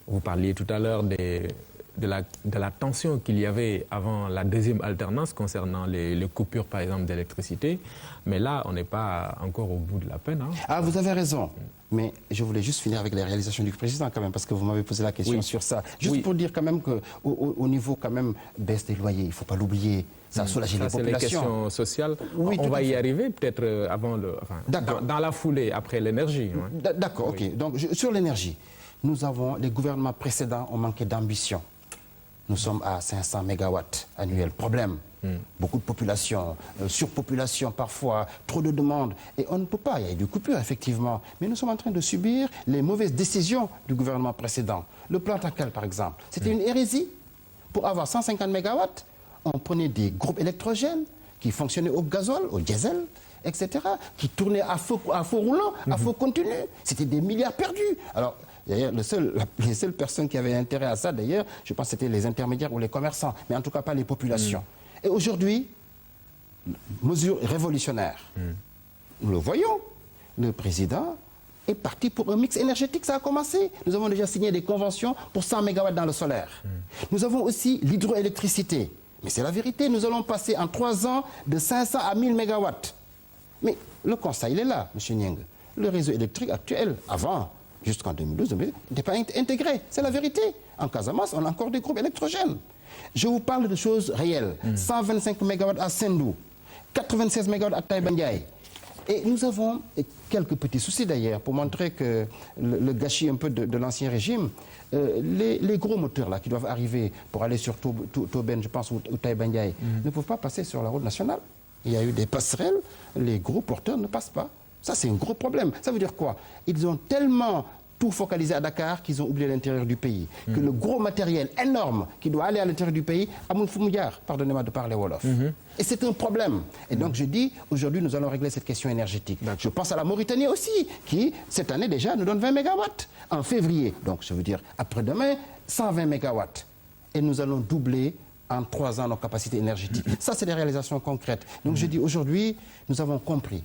Vous parliez tout à l'heure de la tension qu'il y avait avant la deuxième alternance concernant les coupures, par exemple, d'électricité. Mais là, on n'est pas encore au bout de la peine. Ah, vous avez raison. Mais je voulais juste finir avec les réalisations du président quand même, parce que vous m'avez posé la question sur ça. Juste pour dire quand même qu'au niveau quand même baisse des loyers, il ne faut pas l'oublier. Ça a soulagé les populations. C'est les questions sociales. Oui, on va y arriver peut-être avant dans la foulée, après l'énergie. D'accord, ok. Donc sur l'énergie, les gouvernements précédents ont manqué d'ambition. Nous sommes à 500 mégawatts annuels. Problème. Beaucoup de population, surpopulation parfois, trop de demandes. Et on ne peut pas, il y a eu des coupures effectivement. Mais nous sommes en train de subir les mauvaises décisions du gouvernement précédent. Le plan Takkal par exemple, c'était une hérésie. Pour avoir 150 mégawatts, on prenait des groupes électrogènes qui fonctionnaient au gazole, au diesel, etc., qui tournaient à feu roulant, à feu continu. C'était des milliards perdus. Alors, d'ailleurs, les seules personnes qui avaient intérêt à ça, d'ailleurs, je pense que c'était les intermédiaires ou les commerçants, mais en tout cas pas les populations. Et aujourd'hui, mesure révolutionnaire. Nous le voyons, le président est parti pour un mix énergétique, ça a commencé. Nous avons déjà signé des conventions pour 100 mégawatts dans le solaire. Nous avons aussi l'hydroélectricité. Mais c'est la vérité, nous allons passer en 3 ans de 500 à 1000 mégawatts. Mais le constat, il est là, M. Nying. Le réseau électrique actuel, avant, jusqu'en 2012, n'était pas intégré. C'est la vérité. En Casamance, on a encore des groupes électrogènes. Je vous parle de choses réelles. 125 mégawatts à Sendou, 96 mégawatts à Taïba Ndiaye. Et nous avons quelques petits soucis d'ailleurs pour montrer que le gâchis un peu de l'ancien régime. Les gros moteurs là qui doivent arriver pour aller sur Tobène, je pense, ou Taïba Ndiaye, ne peuvent pas passer sur la route nationale. Il y a eu des passerelles, les gros porteurs ne passent pas. Ça, c'est un gros problème. Ça veut dire quoi? Ils ont tellement tout focalisé à Dakar qu'ils ont oublié l'intérieur du pays. Que le gros matériel énorme qui doit aller à l'intérieur du pays, Amoun Foumouyar, pardonnez-moi de parler Wolof. Et c'est un problème. Et donc je dis, aujourd'hui, nous allons régler cette question énergétique. Je pense à la Mauritanie aussi, qui, cette année déjà, nous donne 20 mégawatts. En février, donc je veux dire, après-demain, 120 mégawatts. Et nous allons doubler en 3 ans nos capacités énergétiques. Ça, c'est des réalisations concrètes. Donc je dis, aujourd'hui, nous avons compris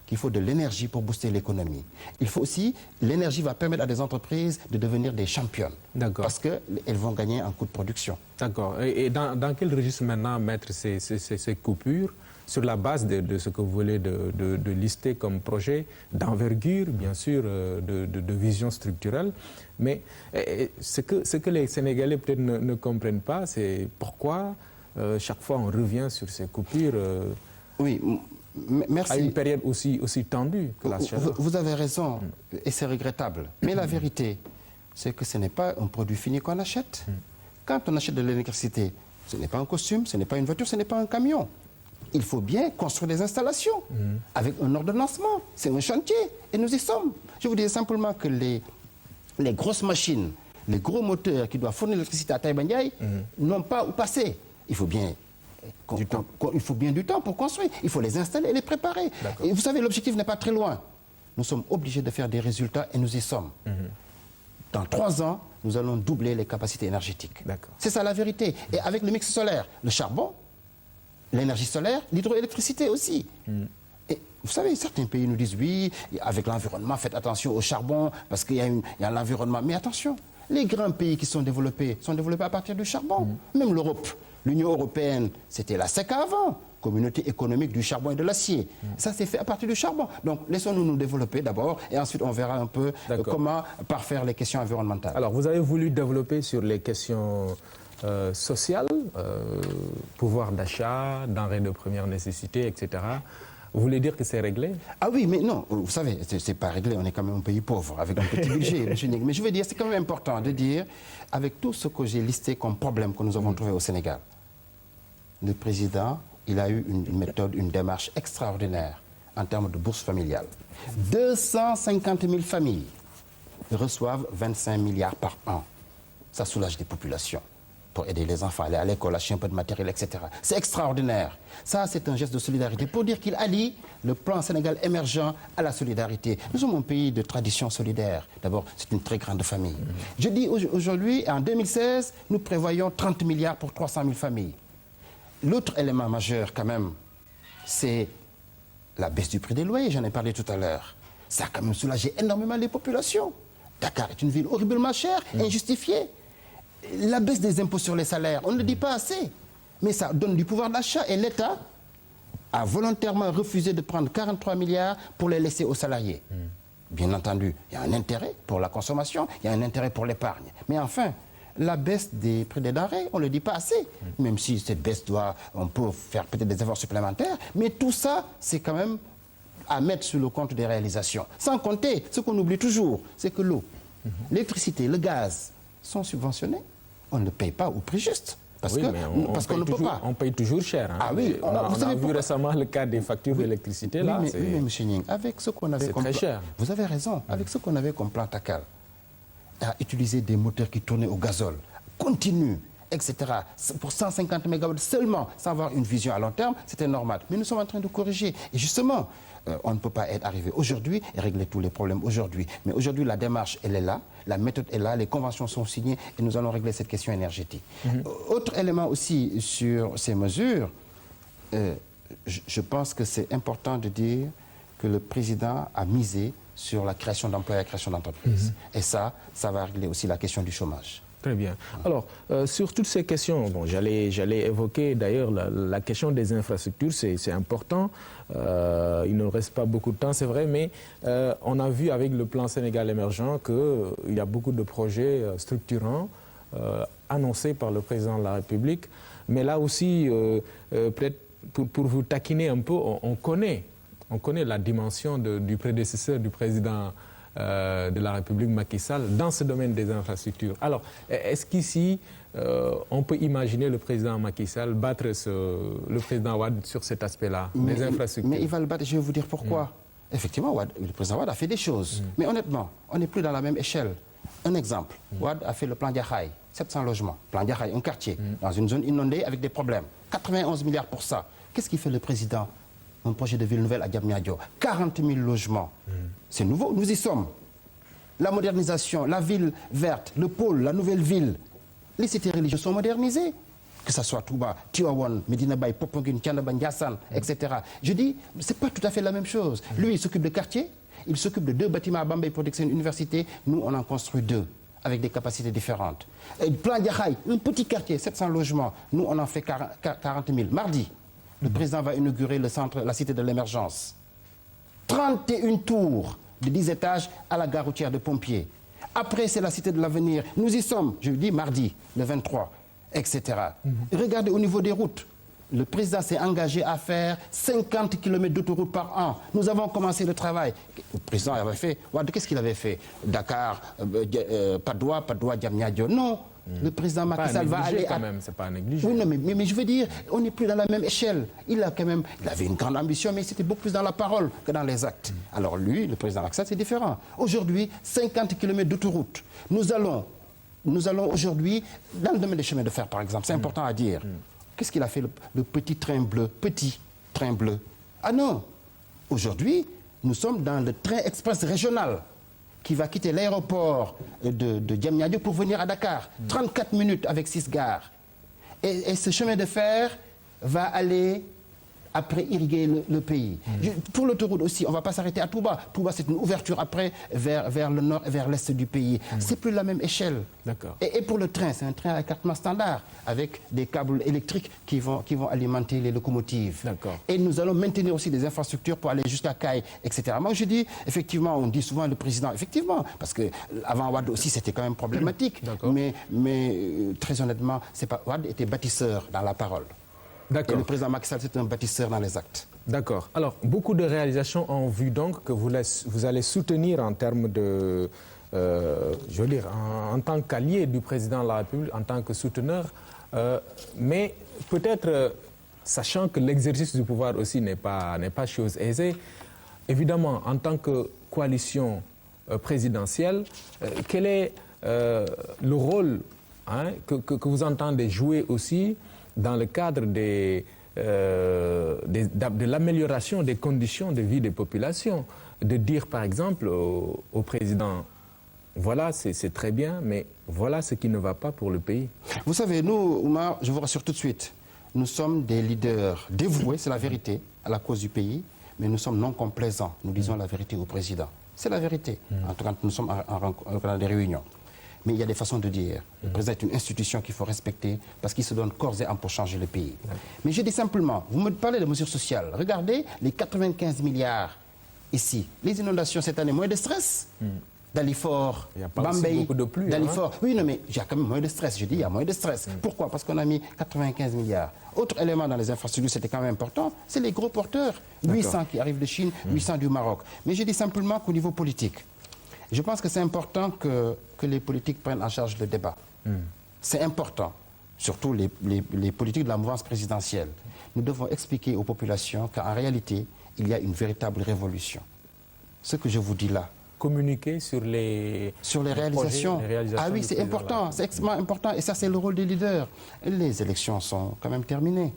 qu'il faut de l'énergie pour booster l'économie. Il faut aussi, l'énergie va permettre à des entreprises de devenir des championnes. Parce qu'elles vont gagner en coût de production. D'accord. Et dans quel registre maintenant mettre ces coupures sur la base de ce que vous voulez de lister comme projet d'envergure, bien sûr, de vision structurelle. Mais ce que les Sénégalais peut-être ne comprennent pas, c'est pourquoi chaque fois on revient sur ces coupures. Oui. Merci. À une période aussi tendue que la chaleur. Vous avez raison, et c'est regrettable. Mais la vérité, c'est que ce n'est pas un produit fini qu'on achète. Quand on achète de l'électricité, ce n'est pas un costume, ce n'est pas une voiture, ce n'est pas un camion. Il faut bien construire des installations avec un ordonnancement. C'est un chantier, et nous y sommes. Je vous dis simplement que les grosses machines, les gros moteurs qui doivent fournir l'électricité à Taïba Ndiaye n'ont pas où passer. Il faut bien du temps pour construire. Il faut les installer et les préparer. Et vous savez, l'objectif n'est pas très loin. Nous sommes obligés de faire des résultats et nous y sommes. Dans 3 ans, nous allons doubler les capacités énergétiques. C'est ça la vérité. Et avec le mix solaire, le charbon, l'énergie solaire, l'hydroélectricité aussi. Et vous savez, certains pays nous disent oui, avec l'environnement, faites attention au charbon parce qu'il y a l'environnement. Mais attention, les grands pays qui sont développés à partir du charbon. Même l'Europe. L'Union européenne, c'était la CECA avant, Communauté économique du charbon et de l'acier. Ça, c'est fait à partir du charbon. Donc, laissons-nous nous développer d'abord et ensuite on verra un peu comment parfaire les questions environnementales. Alors, vous avez voulu développer sur les questions sociales, pouvoir d'achat, denrées de première nécessité, etc. Vous voulez dire que c'est réglé? Ah oui, mais non, vous savez, c'est pas réglé, on est quand même un pays pauvre, avec un petit budget, M. Nying. Mais je veux dire, c'est quand même important de dire, avec tout ce que j'ai listé comme problème que nous avons trouvé au Sénégal, le président, il a eu une méthode, une démarche extraordinaire en termes de bourse familiale. 250 000 familles reçoivent 25 milliards par an. Ça soulage les populations pour aider les enfants à aller à l'école, acheter un peu de matériel, etc. C'est extraordinaire. Ça, c'est un geste de solidarité pour dire qu'il allie le plan Sénégal émergent à la solidarité. Nous sommes un pays de tradition solidaire. D'abord, c'est une très grande famille. Je dis aujourd'hui, en 2016, nous prévoyons 30 milliards pour 300 000 familles. L'autre élément majeur, quand même, c'est la baisse du prix des loyers. J'en ai parlé tout à l'heure. Ça a quand même soulagé énormément les populations. Dakar est une ville horriblement chère, injustifiée. La baisse des impôts sur les salaires, on ne le dit pas assez. Mais ça donne du pouvoir d'achat et l'État a volontairement refusé de prendre 43 milliards pour les laisser aux salariés. Bien entendu, il y a un intérêt pour la consommation, il y a un intérêt pour l'épargne. Mais enfin, la baisse des prix des denrées, on ne le dit pas assez. Même si cette baisse on peut faire peut-être des efforts supplémentaires, mais tout ça, c'est quand même à mettre sur le compte des réalisations. Sans compter, ce qu'on oublie toujours, c'est que l'eau, l'électricité, le gaz sont subventionnés. on ne paye pas au prix juste. Parce oui, qu'on ne peut pas. On paye toujours cher. Hein. Ah oui, on a vu récemment le cas des factures d'électricité. Oui, là, mais M. Ning, avec ce qu'on avait comme plan... cher. Vous avez raison. Avec ce qu'on avait comme plan TACAL, à utiliser des moteurs qui tournaient au gazole, continu, etc., pour 150 MW seulement, sans avoir une vision à long terme, c'était normal. Mais nous sommes en train de corriger. Et justement, on ne peut pas être arrivé aujourd'hui et régler tous les problèmes aujourd'hui. Mais aujourd'hui, la démarche, elle est là, la méthode est là, les conventions sont signées et nous allons régler cette question énergétique. Autre élément aussi sur ces mesures, je pense que c'est important de dire que le président a misé sur la création d'emplois et la création d'entreprises. Et ça va régler aussi la question du chômage. Très bien. Alors, sur toutes ces questions, bon, j'allais évoquer d'ailleurs la question des infrastructures, c'est important. Il ne reste pas beaucoup de temps, c'est vrai, mais on a vu avec le plan Sénégal émergent qu'il y a beaucoup de projets structurants annoncés par le président de la République. Mais là aussi, peut-être pour vous taquiner un peu, on connaît la dimension du prédécesseur du président de la République, Macky Sall, dans ce domaine des infrastructures. Alors, est-ce qu'ici, on peut imaginer le président Macky Sall battre le président Wade sur cet aspect-là, des infrastructures? Mais il va le battre, je vais vous dire pourquoi. Effectivement, le président Wade a fait des choses. Mais honnêtement, on n'est plus dans la même échelle. Un exemple, Wade a fait le plan Diakhaï, 700 logements. Plan Diakhaï, un quartier, dans une zone inondée avec des problèmes. 91 milliards pour ça. Qu'est-ce qu'il fait le président? Un projet de ville nouvelle à Diamniadio, 40 000 logements. C'est nouveau, nous y sommes. La modernisation, la ville verte, le pôle, la nouvelle ville. Les cités religieuses sont modernisées. Que ce soit Touba, Tivaouane, Medina Baye, Popenguine, Thiénaba, Ndiassane, etc. Je dis, ce n'est pas tout à fait la même chose. Lui, il s'occupe de quartier, il s'occupe de 2 bâtiments à Bambey pour une université. Nous, on en construit 2, avec des capacités différentes. Et le plan Diakhaï, un petit quartier, 700 logements. Nous, on en fait 40 000. Mardi, le président va inaugurer le centre, la cité de l'émergence. 31 tours de 10 étages à la gare routière de Pompiers. Après, c'est la cité de l'avenir. Nous y sommes, je dis mardi, le 23, etc. Regardez au niveau des routes. Le président s'est engagé à faire 50 km d'autoroute par an. Nous avons commencé le travail. Le président avait fait, qu'est-ce qu'il avait fait? Dakar, Padoua, Diamniadio. Non. Le président Macky Sall va aller quand même, c'est pas négligé. Oui, non, mais je veux dire, on n'est plus dans la même échelle. Il avait une grande ambition, mais c'était beaucoup plus dans la parole que dans les actes. Alors lui, le président Macky Sall, c'est différent. Aujourd'hui, 50 km d'autoroute. Nous allons aujourd'hui, dans le domaine des chemins de fer, par exemple, c'est important à dire. Qu'est-ce qu'il a fait, le petit train bleu? Ah non. Aujourd'hui, nous sommes dans le train express régional qui va quitter l'aéroport de Diamniadio pour venir à Dakar. 34 minutes avec 6 gares. Et ce chemin de fer va aller après irriguer le pays. Pour l'autoroute aussi, on ne va pas s'arrêter à Touba. Touba, c'est une ouverture après vers le nord et vers l'est du pays. C'est plus la même échelle. D'accord. Et pour le train, c'est un train à écartement standard, avec des câbles électriques qui vont alimenter les locomotives. D'accord. Et nous allons maintenir aussi des infrastructures pour aller jusqu'à Caille, etc. Moi, je dis, effectivement, on dit souvent le président, effectivement, parce qu'avant Wade aussi, c'était quand même problématique. Mais très honnêtement, Wade était bâtisseur dans la parole. Et le président Macky Sall, c'est un bâtisseur dans les actes. D'accord. Alors, beaucoup de réalisations en vue donc que vous allez soutenir en termes de, je veux dire, en tant qu'allié du président de la République, en tant que souteneur, mais peut-être, sachant que l'exercice du pouvoir aussi n'est pas chose aisée, évidemment, en tant que coalition présidentielle, quel est le rôle que vous entendez jouer aussi dans le cadre de l'amélioration des conditions de vie des populations, de dire par exemple au président, voilà, c'est très bien, mais voilà ce qui ne va pas pour le pays. Vous savez, nous, Oumar, je vous rassure tout de suite, nous sommes des leaders dévoués, c'est la vérité, à la cause du pays, mais nous sommes non complaisants, nous disons la vérité au président. C'est la vérité, en tout cas, nous sommes en des réunions. Mais il y a des façons de dire. Le président est une institution qu'il faut respecter parce qu'il se donne corps et âme pour changer le pays. Mais je dis simplement, vous me parlez de mesures sociales. Regardez les 95 milliards ici. Les inondations cette année, moins de stress. Dalifort, Bambey, beaucoup de pluie, Dalifort. Oui, non, mais il y a quand même moins de stress. Je dis, il y a moins de stress. Pourquoi? Parce qu'on a mis 95 milliards. Autre élément dans les infrastructures, c'était quand même important, c'est les gros porteurs. 800 qui arrivent de Chine, 800 du Maroc. Mais je dis simplement qu'au niveau politique, je pense que c'est important que les politiques prennent en charge le débat. c'est important, surtout les politiques de la mouvance présidentielle. Nous devons expliquer aux populations qu'en réalité, il y a une véritable révolution. Ce que je vous dis là. Communiquer sur les réalisations. Projets, les réalisations. Ah oui, c'est important, c'est extrêmement important. Et ça, c'est le rôle des leaders. Les élections sont quand même terminées.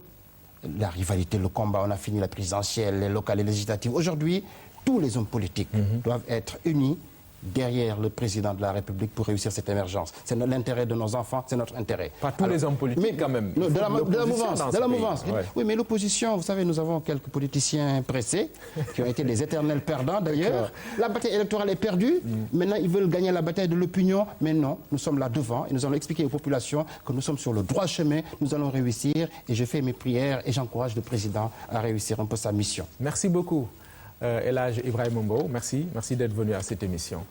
La rivalité, le combat, on a fini la présidentielle, les locales, les législatives. Aujourd'hui, tous les hommes politiques doivent être unis derrière le président de la République pour réussir cette émergence. C'est l'intérêt de nos enfants, c'est notre intérêt. Pas tous les hommes politiques, mais quand même. De la mouvance. Ouais. Oui, mais l'opposition, vous savez, nous avons quelques politiciens pressés, qui ont été des éternels perdants d'ailleurs. La bataille électorale est perdue. Maintenant, ils veulent gagner la bataille de l'opinion. Mais non, nous sommes là devant et nous allons expliquer aux populations que nous sommes sur le droit chemin, nous allons réussir. Et je fais mes prières et j'encourage le président à réussir un peu sa mission. Merci beaucoup. El Hadj Ibrahima Mbow, merci d'être venu à cette émission.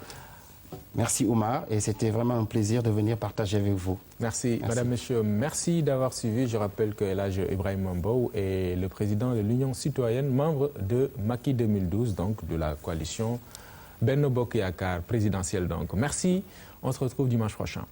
Merci Oumar, et c'était vraiment un plaisir de venir partager avec vous. Merci. Madame, Messieurs, merci d'avoir suivi. Je rappelle que El Hadj Ibrahima Mbow est le président de l'Union citoyenne, membre de Macky 2012, donc de la coalition Benno Bokk Yakaar présidentielle. Donc, merci. On se retrouve dimanche prochain.